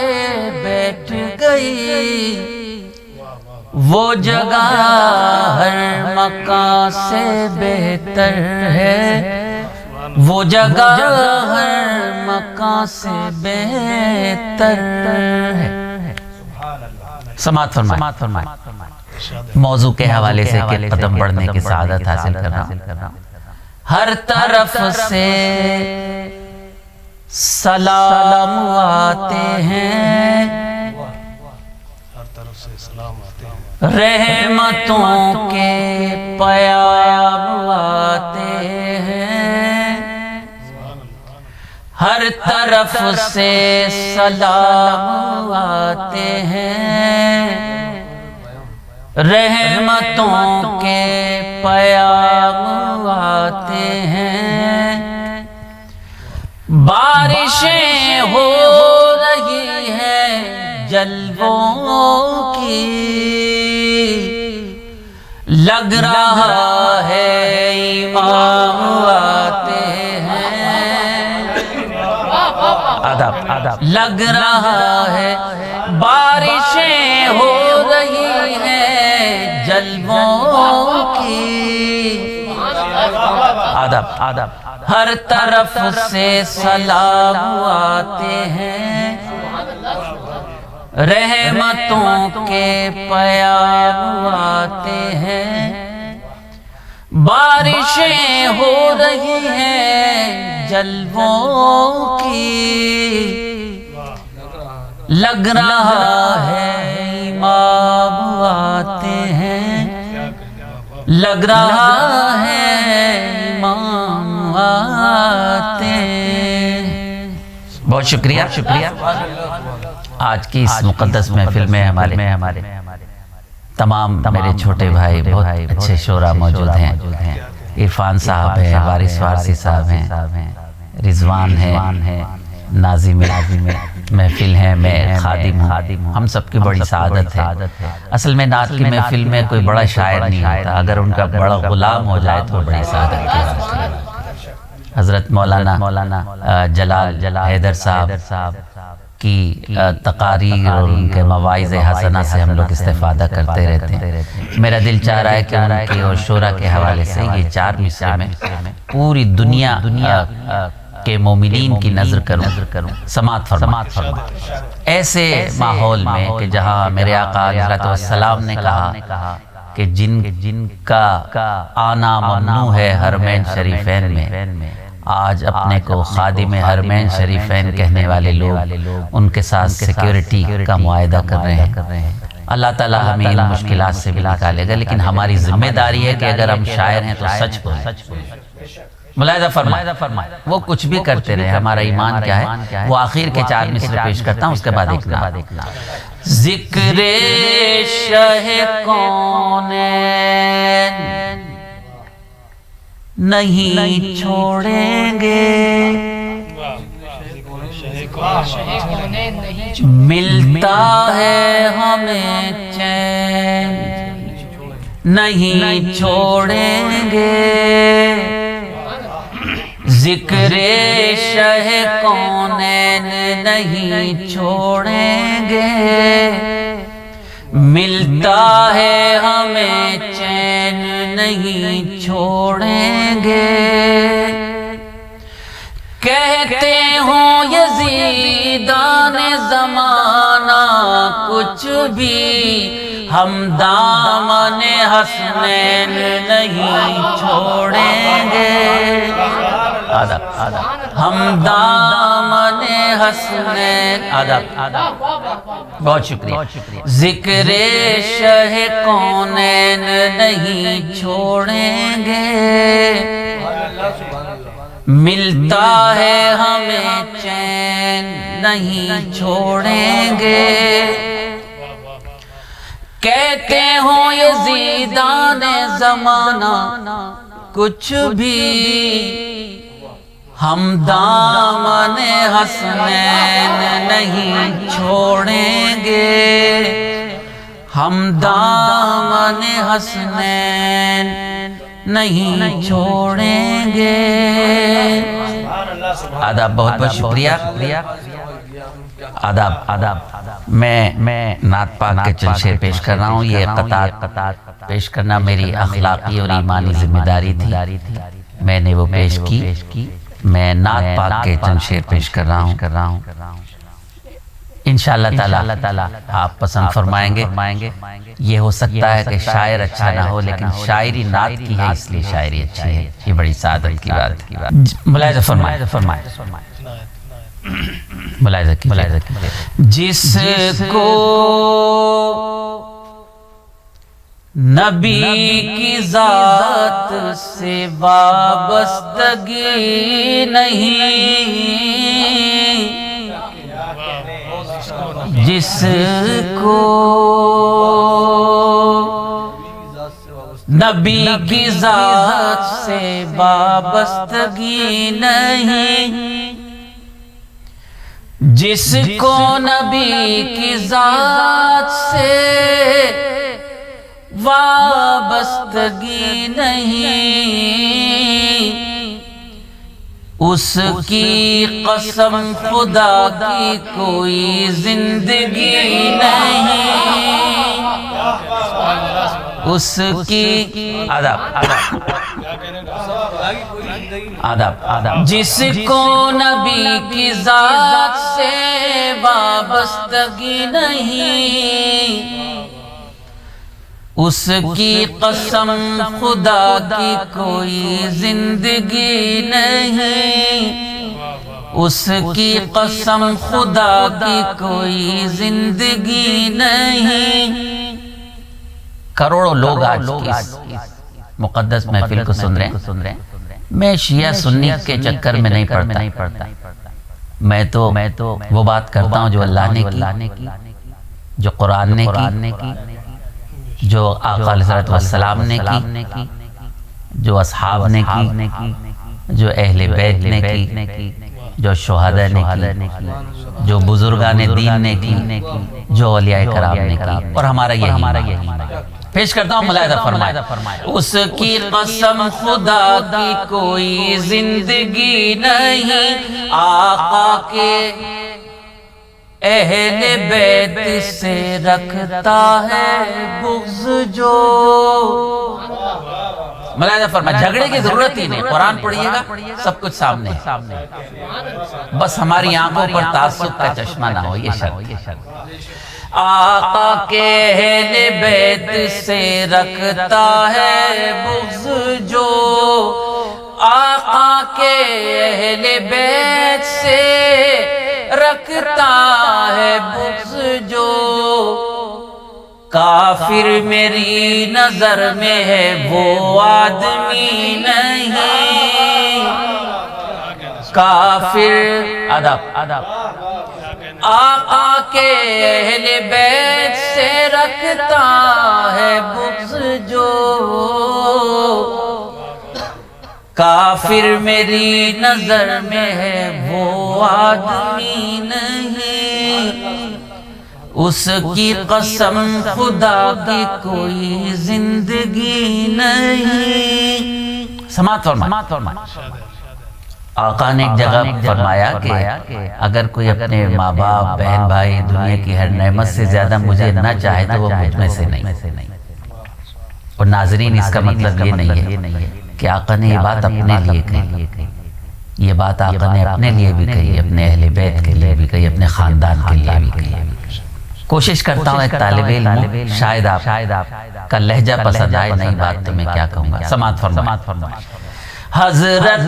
بیٹھ گئی، وہ جگہ ہر مکان سے بہتر ہے۔ وہ جگہ ہر مکان سے بہتر ہے۔ سماعت فرمائیں۔ موضوع کے حوالے سے کہ قدم بڑھنے کی سعادت حاصل کر رہا ہوں۔ ہر طرف سے سلام آتے ہیں، رحمتوں کے پیام آتے ہیں۔ ہر طرف سے سلام آتے ہیں، رحمتوں کے پیام آتے ہیں۔ بارشیں ہو رہی ہیں جلووں کی، لگ رہا ہے امام آتے ہیں۔ آداب لگ رہا ہے بارشیں ہو رہی ہیں جلووں کی، آداب ہر طرف سے سلام آتے ہیں، رحمتوں کے پیام آتے ہیں۔ بارشیں ہو رہی ہیں جلووں کی، لگ رہا ہے امام آتے ہیں، لگ رہا ہے امام آتے ہیں۔ بہت شکریہ آج کی اس مقدس محفل میں ہمارے تمام میرے چھوٹے بھائی بہت اچھے شعراء موجود ہیں۔ عرفان صاحب ہیں، وارث وارثی صاحب ہیں، رضوان ہیں، ناظم محفل ہیں، میں خادم ہوں۔ ہم سب کی بڑی سعادت ہے۔ اصل میں نعت کی محفل میں کوئی بڑا شاعر نہیں ہوتا، اگر ان کا بڑا غلام ہو جائے تو بڑی سعادت کی بات ہے۔ حضرت مولانا جلال حیدر صاحب کی تقاریر اور ان کے مواعظ حسنہ سے ہم لوگ استفادہ کرتے رہتے ہیں۔ میرا دل چاہ رہا ہے کہ ان کے اور شورا کے حوالے سے یہ 4 مصرے میں پوری دنیا کے مومنین کی نظر کروں، سماعت فرما۔ ایسے ماحول میں کہ جہاں میرے آقا علیہ الصلوۃ والسلام نے کہا کہ جن کا آنا ممنوع ہے حرمین شریفین میں، آج اپنے کو خادم حرمین شریفین کہنے والے لوگ ان کے ساتھ سیکیورٹی کا معاہدہ کر رہے ہیں۔ اللہ تعالیٰ ہمیں ان مشکلات سے بھی نکالے گا، لیکن ہماری ذمہ داری ہے کہ اگر ہم شاعر ہیں تو سچ بولیں۔ ملاحظہ فرمائے وہ کچھ بھی کرتے رہے، ہمارا ایمان کیا ہے؟ وہ آخر کے 4 مصرے پیش کرتا ہوں، اس کے بعد ایک نعت۔ ذکر شہ کونین نہیں چھوڑیں گے، ملتا ہے ہمیں چین نہیں چھوڑیں گے، ذکر شہ کونین نہیں چھوڑیں گے، ملتا ہے ہمیں چین نہیں چھوڑیں گے، کہتے ہوں یزیدان زمانہ کچھ بھی، ہم دامن حسنین نہیں چھوڑیں گے، ہم دامن حسنین، بہت شکریہ، ذکر شہ کونین نہیں چھوڑیں گے، ملتا ہے ہمیں چین نہیں چھوڑیں گے، کہتے ہوں یزیدان زمانہ کچھ بھی، ہم دامن حسنین نہیں چھوڑیں گے، ہم دامن حسنین نہیں چھوڑیں گے۔ آداب، بہت بہت شکریہ۔ آداب، میں نعت پاک کے چند شعر پیش کر رہا ہوں، یہ قطعات پیش کرنا میری اخلاقی اور ایمانی ذمہ داری تھی، میں نے وہ پیش کی۔ میں نعت پاک کے چند شعر پیش کر رہا ہوں، انشاءاللہ تعالیٰ آپ پسند فرمائیں گے۔ یہ ہو سکتا ہے کہ شاعر اچھا نہ ہو، لیکن شاعری نعت کی ہے اس لیے شاعری اچھی ہے، یہ بڑی سعادت کی بات۔ ملاحظہ فرمائے، ملاحظہ کیجئے۔ جس کو نبی کی ذات سے وابستگی نہیں، جس کو نبی کی ذات سے وابستگی نہیں، جس کو نبی کی ذات سے وابستگی نہیں، اس کی قسم خدا کی کوئی زندگی نہیں، اس کی آداب جس کو نبی کی ذات سے وابستگی نہیں، اس کی قسم خدا کی کوئی زندگی نہیں، اس کی قسم خدا کی کوئی زندگی نہیں۔ کروڑوں لوگ آج کی اس مقدس محفل کو سن رہے ہیں، میں شیعہ سنی کے چکر میں نہیں پڑتا، میں تو وہ بات کرتا ہوں جو اللہ نے کی، جو قرآن نے کی، جو آقا علیہ الصلوۃ والسلام نے کی، جو اصحاب نے کی، جو اہل بیت نے کی، جو شہداء نے کی، جو بزرگان دین نے کی، جو اولیاء کرام نے کی، اور ہمارا یہی پیش کرتا ہوں۔ ملاحظہ فرمائے، اس کی قسم خدا کی کوئی زندگی نہیں، آقا کے اہل بیت سے رکھتا ہے بغض جو. ملاحظہ فرمائیں جھگڑے کی ضرورت ہی نہیں، قرآن پڑھیے گا سب کچھ سامنے ہے. بس ہماری آنکھوں پر تعصب کا چشمہ نہ ہو، یہ شرط. آقا کے اہل بیت سے رکھتا ہے بغض جو، آقا کے اہل بیت سے رکھتا ہے بغض جو. کافر میری نظر میں ہے وہ آدمی نہیں، کافر ادب آقا کے اہل بیت سے رکھتا ہے بغض جو. کافر میری نظر میں ہے وہ آدمی نہیں، اس کی قسم خدا کی کوئی زندگی نہیں. سماعت فرمائیں. آقا نے ایک جگہ فرمایا کہ اگر کوئی اپنے ماں باپ بہن بھائی دنیا کی ہر نعمت سے زیادہ مجھے نہ چاہے تو وہ مجھ میں سے نہیں. اور ناظرین اس کا مطلب یہ نہیں ہے کہ آقا نے یہ بات اپنے لیے کہی، یہ بات آقا نے اپنے لیے بھی کہی، اپنے اہل بیت کے لیے بھی کہی، اپنے خاندان کے لیے بھی کہی. کوشش کرتا ہوں ایک طالب علم، شاید آپ کا لہجہ پسند آئے، نہیں بات تو میں کیا کہوں گا. سماعت فرمائیں. حضرت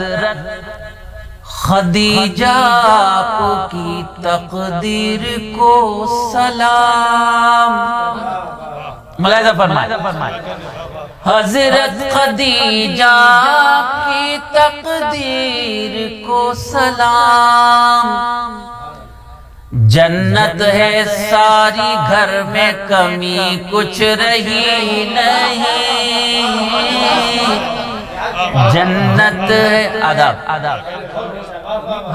خدیجہ آپ کی تقدیر کو سلام. ملاحظہ فرمائیں. حضرت خدیجہ آپ کی تقدیر کو سلام. جنت ہے ساری گھر میں کمی کچھ رہی نہیں، جنت ہے ادب.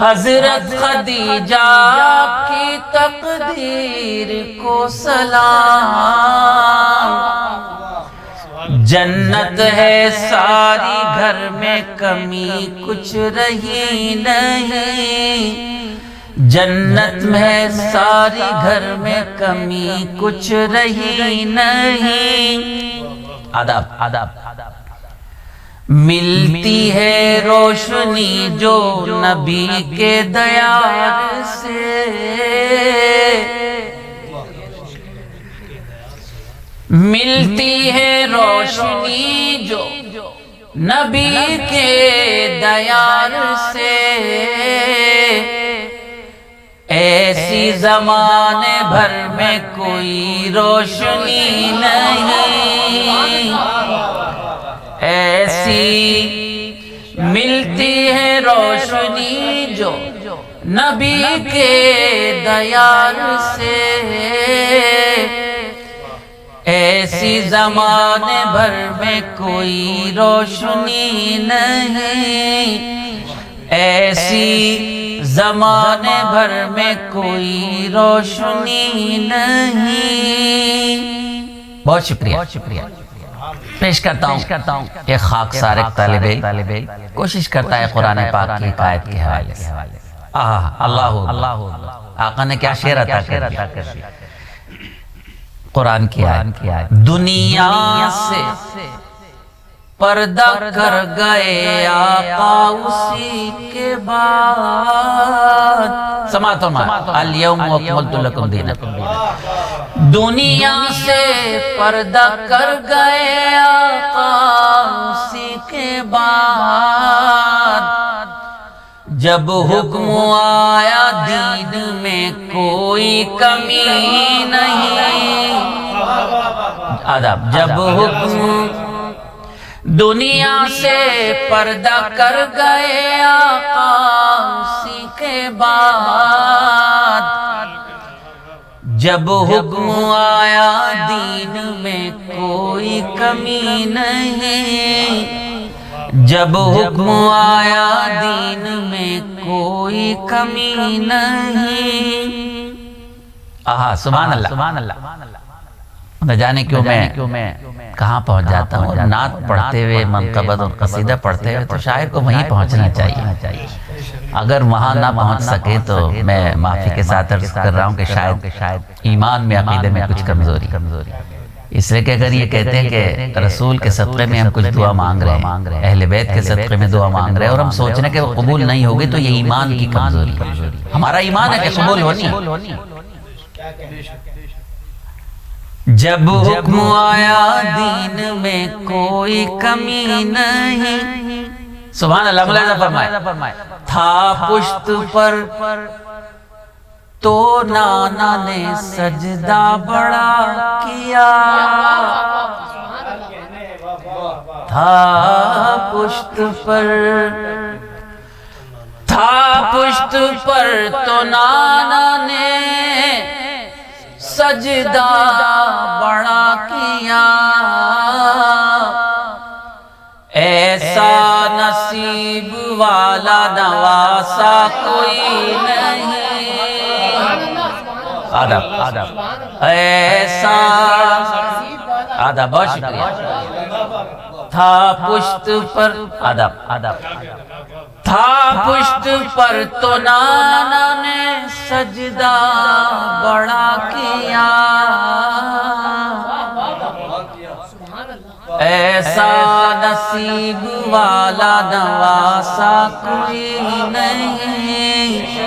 حضرت خدیجہ آپ کی تقدیر کو سلام. جنت ہے ساری گھر میں کمی کچھ رہی نہیں، جنت میں ساری گھر میں کمی کچھ رہی نہیں. آداب. ملتی ہے روشنی جو نبی کے دیار سے، ملتی ہے روشنی جو نبی کے دیار سے. ایسی زمانے بھر میں کوئی روشنی نہیں، ایسی ملتی ہے روشنی جو نبی کے دیار سے. ایسی زمانے بھر میں کوئی روشنی نہیں، ایسی زمانے بھر میں کوئی روشنی نہیں. بہت شکریہ. پیش کرتا ہوں ایک خاکسار ایک طالب علم کوشش کرتا ہے قرآن پاک کی ایک آیت کے حوالے سے. اللہ آقا نے کیا شعر عطا کر دیا. قرآن کی آیت. دنیا سے پردہ کر گئے آقا اسی کے بعد. سماعت الیوم اکملت لکم دینکم. دنیا سے پردہ کر گئے آقا اسی کے بعد. جب حکم آیا دین میں کوئی کمی نہیں. آداب. جب حکم دنیا سے پردہ کر گئے آقا اسی کے بعد. جب حکم آیا دین میں کوئی کمی نہیں، جب حکم آیا دین میں کوئی کمی نہیں. سبحان اللہ. نہ جانے کیوں میں کہاں پہنچ جاتا ہوں، اور نعت پڑھتے ہوئے، منقبت اور قصیدہ پڑھتے ہوئے تو شاعر کو وہیں پہنچنا چاہیے۔ اگر وہاں نہ پہنچ سکے تو میں معافی کے ساتھ عرض کر رہا ہوں کہ شاید ایمان میں، عقیدے میں کچھ کمزوری، اس لیے کہ اگر یہ کہتے ہیں کہ رسول کے صدقے میں ہم کچھ دعا مانگ رہے ہیں، اہل بیت کے صدقے میں دعا مانگ رہے ہیں، اور ہم سوچ رہے ہیں کہ وہ قبول نہیں ہوگی، تو یہ ایمان کی کمزوری ہے۔ ہمارا ایمان ہے کہ قبول ہونی ہے۔ جب حکم آیا دین میں کوئی کمی نہیں، سبحان اللہ، ملاحظہ فرمائے، تھا پشت پر تو نانا نے سجدہ بڑا کیا، تھا پشت پر تو نانا نے سجدہ بڑا کیا، ایسا نصیب والا نواسا کوئی نہیں، آداب ایسا، آداب، بہت شکریہ، تھا پشت پر، آداب، تھا پشت پر تو نانا نے سجدہ بڑا کیا، ایسا نصیب والا نواسا کوئی نہیں،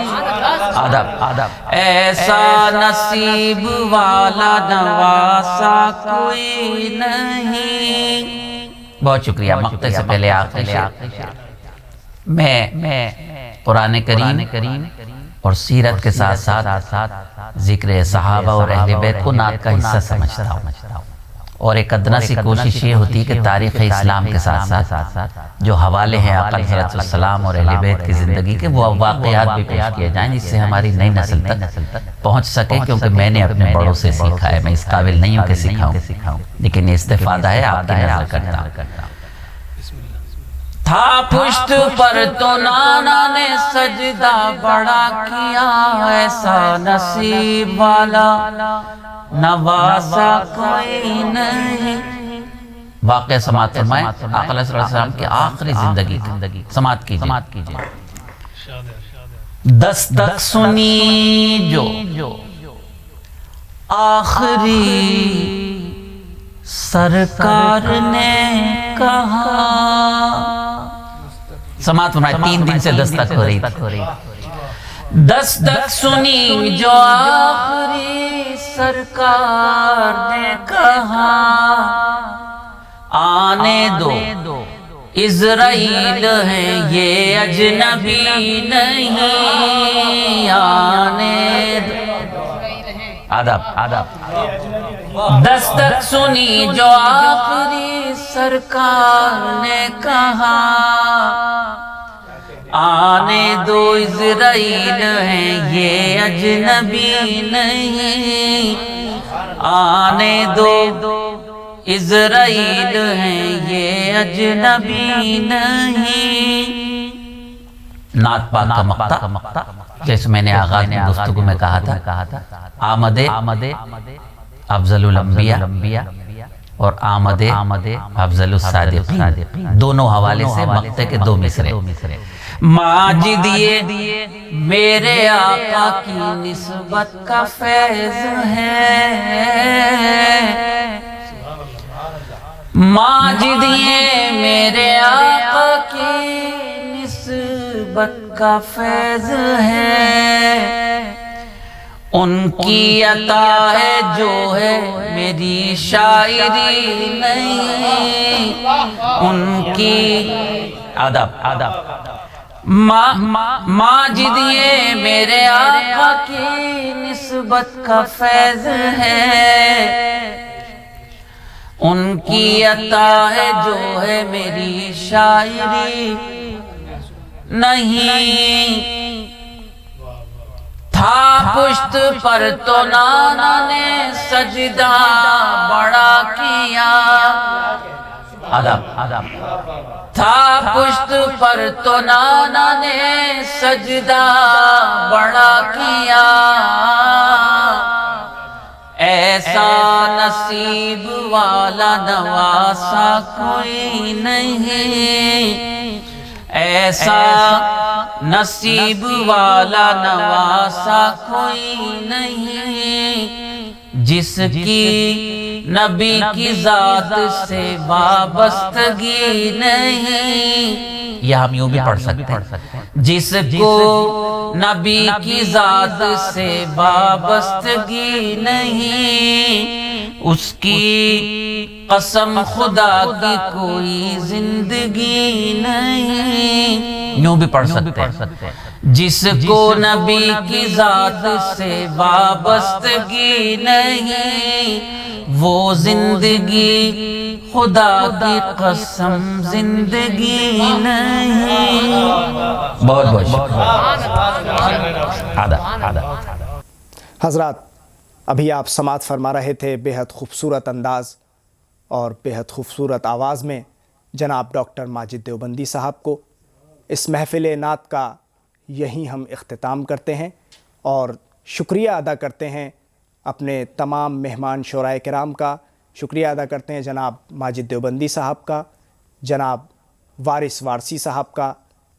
آداب، ایسا نصیب والا نواسا کوئی نہیں۔ بہت شکریہ۔ مقطع سے پہلے آخری شعر میں قرآن کریم اور سیرت کے ساتھ ساتھ ذکر صحابہ اور اہل بیت کو نعت کا حصہ سمجھتا ہوں، اور ایک ادنا سی کوشش یہ ہوتی ہے کہ تاریخ اسلام کے ساتھ ساتھ جو حوالے ہیں آقا حضرت السلام اور اہل بیت کی زندگی کے، وہ واقعات بھی پیش کیے جائیں جس سے ہماری نئی نسل تک پہنچ سکے، کیونکہ میں نے اپنے بڑوں سے سیکھا ہے، میں اس قابل نہیں ہوں کہ سکھاؤں، لیکن یہ استفادہ ہے، آپ کی نقل کرتا ہوں۔ تھا پشت پر تو نانا نے سجدہ بڑا کیا، ایسا نصیب والا نواسا کوئی نہیں۔ واقعہ سماعت فرمائیں، آقا علیہ السلام کی آخری زندگی سماعت کیجئے۔ دستک سنی جو آخری سرکار نے کہا، سماعت فرمائیں، 3 دن سے دستک ہو رہی تھی۔ دستک سنی جو آخری سرکار نے کہا، آنے دو اسرائیل ہے یہ اجنبی نہیں، آنے دو، آداب، دستک سنی جو آخری سرکار نے کہا، آنے دو اسرائیل ہے یہ اجنبی نہیں، آنے دو اسرائیل ہے یہ اجنبی نہیں۔ نعت پاک کا مقطع جیسے میں نے آغاز میں گفتگو میں کہا تھا، آمد افضل الانبیاء اور آمد افضل الصادقین، دونوں حوالے سے مقطع کے 2 مصرے۔ ماجد یہ میرے آقا کی نسبت کا فیض ہے، ماجد یہ میرے آقا کی نسبت کا فیض ہے، ان کی عطا ہے جو ہے میری شاعری نہیں، ان کی آداب، ماجد یہ میرے آقا کی نسبت کا فیض ہے، ان کی عطا ہے جو ہے میری شاعری نہیں۔ تھا پشت پر تو نانا نے سجدہ بڑا کیا، آداب، تھا پشت پر تو نانا نے سجدہ بڑا کیا، ایسا نصیب والا نواسا کوئی نہیں، ایسا نصیب والا نواسا کوئی نہیں، جس کی نبی کی ذات سے وابستگی نہیں۔ یہ ہم یوں بھی پڑھ سکتے ہیں، جس کو نبی کی ذات سے وابستگی نہیں، اس کی قسم خدا کی کوئی زندگی نہیں۔ یوں بھی پڑھ سکتے ہیں، جس کو نبی کی ذات سے وابستگی نہیں، وہ زندگی خدا کی قسم زندگی نہیں۔ بہت بہت شکریہ۔ حضرات، ابھی آپ سماعت فرما رہے تھے بے حد خوبصورت انداز اور بے حد خوبصورت آواز میں جناب ڈاکٹر ماجد دیوبندی صاحب کو۔ اس محفل نعت کا یہیں ہم اختتام کرتے ہیں اور شکریہ ادا کرتے ہیں اپنے تمام مہمان شعراء کرام کا، شکریہ ادا کرتے ہیں جناب ماجد دیوبندی صاحب کا، جناب وارث وارسی صاحب کا،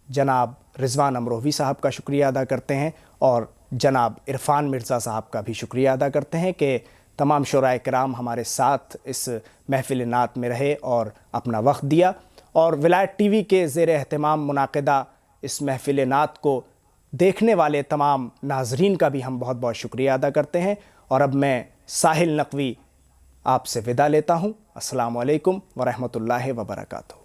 جناب رضوان امروہوی صاحب کا شکریہ ادا کرتے ہیں، اور جناب عرفان مرزا صاحب کا بھی شکریہ ادا کرتے ہیں کہ تمام شعراء کرام ہمارے ساتھ اس محفل نعت میں رہے اور اپنا وقت دیا، اور ولایت ٹی وی کے زیر اہتمام منعقدہ اس محفل نعت کو دیکھنے والے تمام ناظرین کا بھی ہم بہت بہت شکریہ ادا کرتے ہیں۔ اور اب میں ساحل نقوی آپ سے وداع لیتا ہوں۔ السلام علیکم ورحمۃ اللہ وبرکاتہ۔